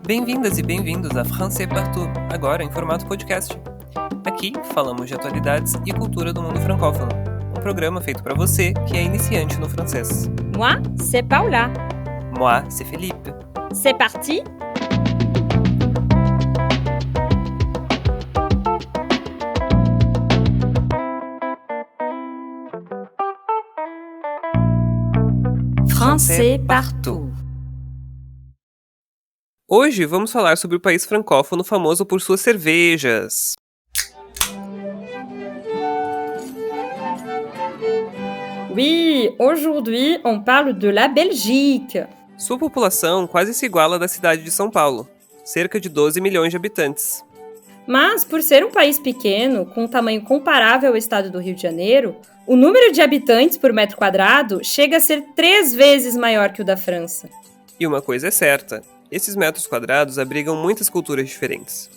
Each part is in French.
Bem-vindas e bem-vindos a Français Partout, agora em formato podcast. Aqui falamos de atualidades e cultura do mundo francófono, um programa feito para você que é iniciante no francês. Moi, c'est Paula. Moi, c'est Philippe. C'est parti? Français partout. Hoje vamos falar sobre o país francófono famoso por suas cervejas. Oui, aujourd'hui, on parle de la Belgique. Sua população quase se iguala à da cidade de São Paulo, cerca de 12 milhões de habitantes. Mas, por ser um país pequeno, com um tamanho comparável ao estado do Rio de Janeiro, o número de habitantes por metro quadrado chega a ser 3 vezes maior que o da França. E uma coisa é certa, esses metros quadrados abrigam muitas culturas diferentes.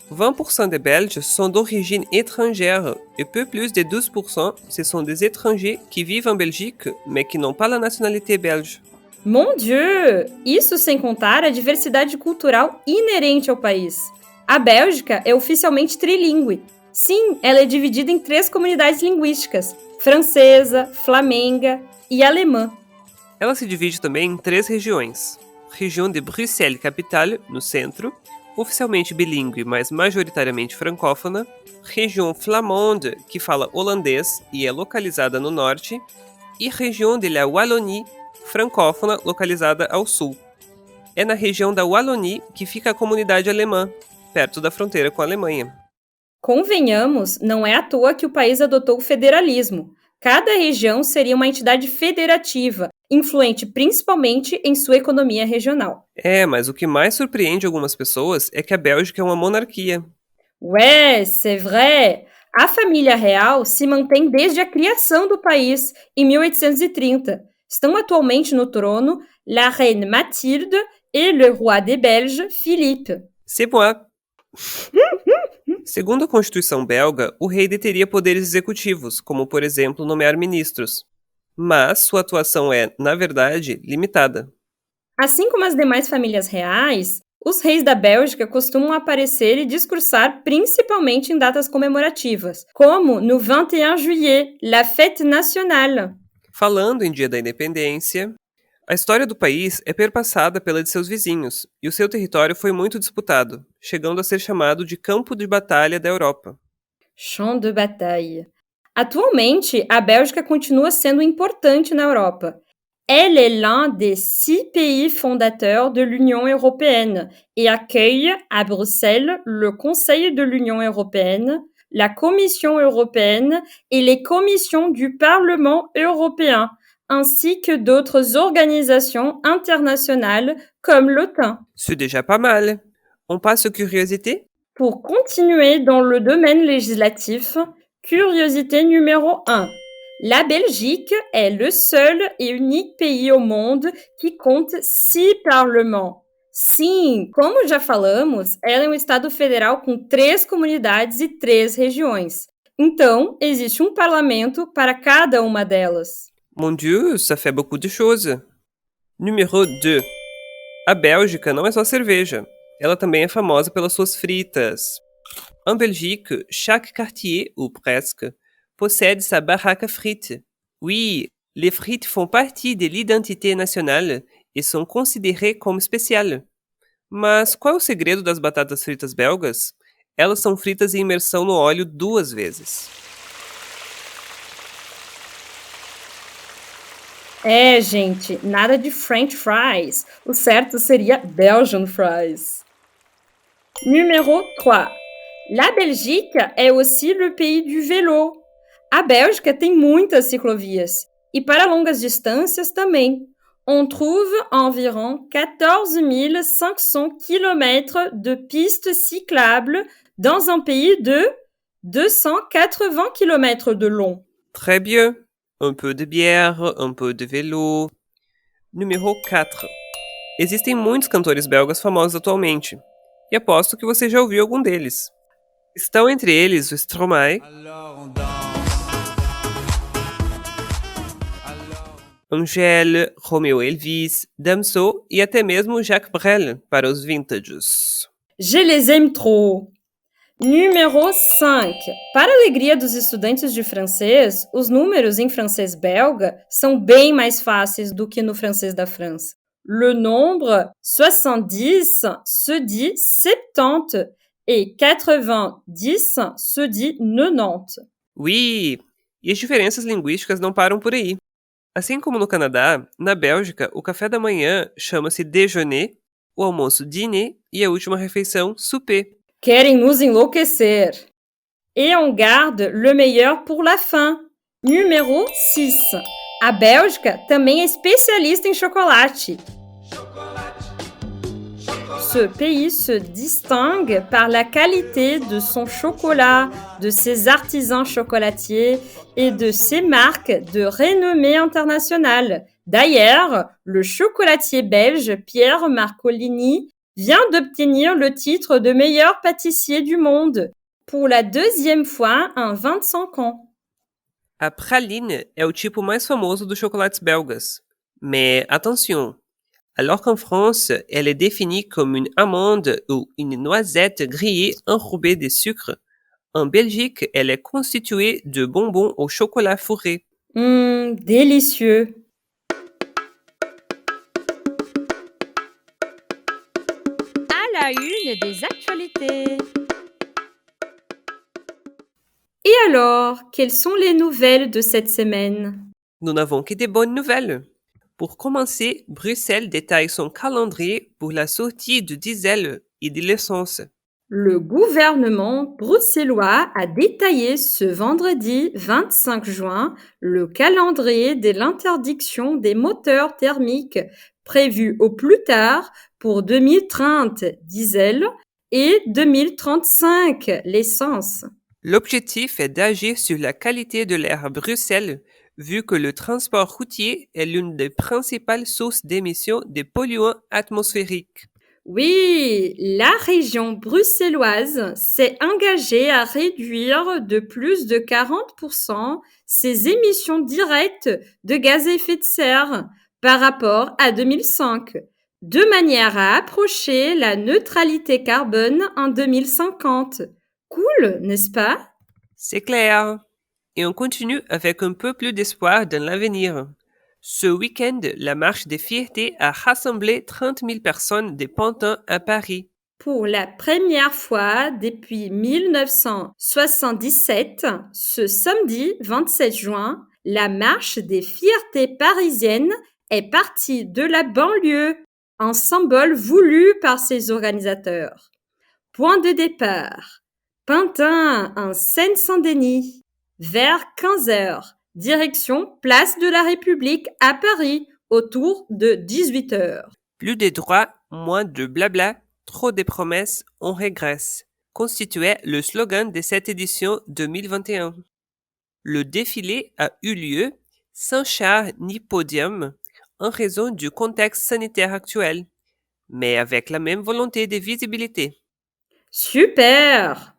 20% des Belges sont d'origine étrangère et peu plus de 12% ce sont des étrangers qui vivent en Belgique mais qui n'ont pas la nationalité belge. Mon Dieu! Isso sem contar a diversidade cultural inerente ao país. A Bélgica é oficialmente trilingue. Sim, ela é dividida em 3 comunidades linguísticas: francesa, flamenga e alemã. Ela se divide também em 3 regiões. Região de Bruxelles Capitale, no centro, oficialmente bilíngue, mas majoritariamente francófona. Região flamande, que fala holandês e é localizada no norte. E região de la Wallonie, francófona, localizada ao sul. É na região da Wallonie que fica a comunidade alemã, perto da fronteira com a Alemanha. Convenhamos, não é à toa que o país adotou o federalismo. Cada região seria uma entidade federativa, influente principalmente em sua economia regional. Mas o que mais surpreende algumas pessoas é que a Bélgica é uma monarquia. Ouais, c'est vrai! A família real se mantém desde a criação do país, em 1830. Estão atualmente no trono la reine Mathilde et le roi des Belges, Philippe. C'est moi! Segundo a Constituição belga, o rei deteria poderes executivos, como, por exemplo, nomear ministros. Mas sua atuação é, na verdade, limitada. Assim como as demais famílias reais, os reis da Bélgica costumam aparecer e discursar principalmente em datas comemorativas, como no 21 juillet, la fête nationale. Falando em Dia da Independência, a história do país é perpassada pela de seus vizinhos, e o seu território foi muito disputado, chegando a ser chamado de Campo de Batalha da Europa. Champ de bataille. Atualmente, a Bélgica continua sendo importante na Europa. Elle est l'un des 6 pays fondateurs de l'Union européenne et accueille à Bruxelles le Conseil de l'Union européenne, la Commission européenne et les commissions du Parlement européen, ainsi que d'autres organisations internationales comme l'OTAN. C'est déjà pas mal. On passe aux curiosités? Pour continuer dans le domaine législatif, curiosité numéro 1. La Belgique est le seul et unique pays au monde qui compte 6 parlements. Sim, como já falamos, ela é um estado federal com 3 comunidades e 3 regiões. Então, existe um parlamento para cada uma delas. Mon Dieu, ça fait beaucoup de choses. Numéro 2. A Bélgica não é só cerveja. Ela também é famosa pelas suas fritas. En Belgique, chaque quartier, ou presque, possède sa baraque à frites. Oui, les frites font partie de l'identité nationale et sont considérées comme spéciales. Mas qual é o segredo das batatas fritas belgas? Elas são fritas em imersão no óleo 2 vezes. Gente, nada de French fries. O certo seria Belgian fries. Numéro 3. La Belgique est aussi le pays du vélo. A Bélgica tem muitas ciclovias. E para longas distâncias também. On trouve environ 14 500 km de pistes cyclables dans un pays de 280 km de long. Très bien. Un peu de bière, un peu de vélo. Numéro 4. Existem muitos cantores belgas famosos atualmente. E aposto que você já ouviu algum deles. Estão entre eles o Stromae, Angèle, Romeo Elvis, Damso e até mesmo Jacques Brel para os vintages. Je les aime trop. Número 5. Para a alegria dos estudantes de francês, os números em francês belga são bem mais fáceis do que no francês da França. Le nombre 70 se dit 70 et 90 se dit 90. Oui! E as diferenças linguísticas não param por aí. Assim como no Canadá, na Bélgica, o café da manhã chama-se déjeuner, o almoço dîner e a última refeição souper. Querem nos enlouquecer. Et on garde le meilleur pour la fin. Número 6. A Bélgica também é especialista em chocolate. Ce pays se distingue par la qualité de son chocolat, de ses artisans chocolatiers et de ses marques de renommée internationale. D'ailleurs, le chocolatier belge Pierre Marcolini vient d'obtenir le titre de meilleur pâtissier du monde pour la deuxième fois en 25 ans. A praline é o tipo mais famoso dos chocolates belgas. Mais attention! Alors qu'en France, elle est définie comme une amande ou une noisette grillée enrobée de sucre, en Belgique, elle est constituée de bonbons au chocolat fourré. Délicieux! À la une des actualités. Et alors, quelles sont les nouvelles de cette semaine? Nous n'avons que des bonnes nouvelles. Pour commencer, Bruxelles détaille son calendrier pour la sortie du diesel et de l'essence. Le gouvernement bruxellois a détaillé ce vendredi 25 juin le calendrier de l'interdiction des moteurs thermiques prévu au plus tard pour 2030 diesel et 2035 l'essence. L'objectif est d'agir sur la qualité de l'air à Bruxelles, vu que le transport routier est l'une des principales sources d'émissions de polluants atmosphériques. Oui, la région bruxelloise s'est engagée à réduire de plus de 40% ses émissions directes de gaz à effet de serre par rapport à 2005, de manière à approcher la neutralité carbone en 2050. Cool, n'est-ce pas? C'est clair. Et on continue avec un peu plus d'espoir dans l'avenir. Ce week-end, la marche des fiertés a rassemblé 30 000 personnes de Pantin à Paris. Pour la première fois depuis 1977, ce samedi 27 juin, la marche des fiertés parisiennes est partie de la banlieue, un symbole voulu par ses organisateurs. Point de départ, Pantin en Seine-Saint-Denis. Vers 15h, direction Place de la République à Paris, autour de 18h. Plus de droits, moins de blabla, trop de promesses, on régresse, constituait le slogan de cette édition 2021. Le défilé a eu lieu sans char ni podium en raison du contexte sanitaire actuel, mais avec la même volonté de visibilité. Super!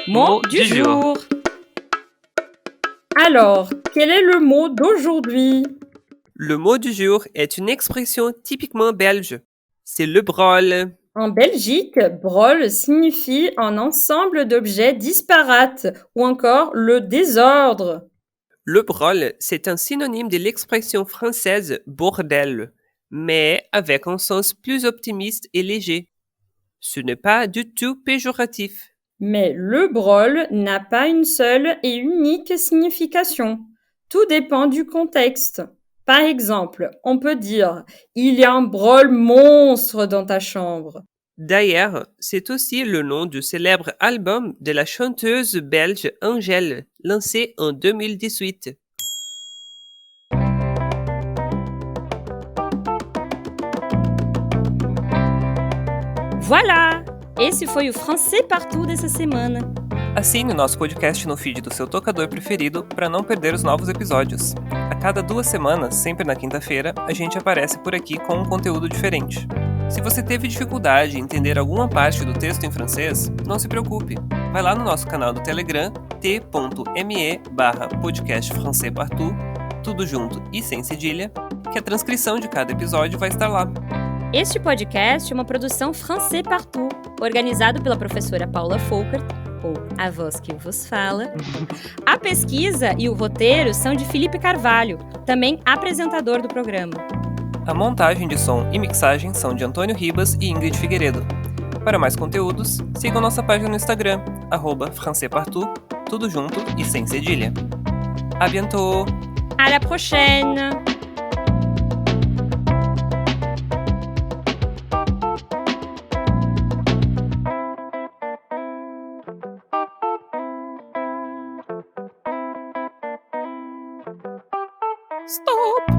Mot du jour. Alors, quel est le mot d'aujourd'hui? Le mot du jour est une expression typiquement belge. C'est le brol. En Belgique, brol signifie un ensemble d'objets disparates ou encore le désordre. Le brol, c'est un synonyme de l'expression française bordel, mais avec un sens plus optimiste et léger. Ce n'est pas du tout péjoratif. Mais le brol n'a pas une seule et unique signification. Tout dépend du contexte. Par exemple, on peut dire « Il y a un brol monstre dans ta chambre ». D'ailleurs, c'est aussi le nom du célèbre album de la chanteuse belge Angèle, lancé en 2018. Voilà! Esse foi o Francês Partout dessa semana. Assine o nosso podcast no feed do seu tocador preferido para não perder os novos episódios. A cada 2 semanas, sempre na quinta-feira, a gente aparece por aqui com um conteúdo diferente. Se você teve dificuldade em entender alguma parte do texto em francês, não se preocupe. Vai lá no nosso canal do Telegram, t.me/podcastfrançaispartout, tudo junto e sem cedilha, que a transcrição de cada episódio vai estar lá. Este podcast é uma produção Français Partout, organizado pela professora Paula Folkert, ou a voz que vos fala. A pesquisa e o roteiro são de Felipe Carvalho, também apresentador do programa. A montagem de som e mixagem são de Antônio Ribas e Ingrid Figueiredo. Para mais conteúdos, sigam nossa página no Instagram, @FrançaisPartout, tudo junto e sem cedilha. À bientôt! À la prochaine! Stop!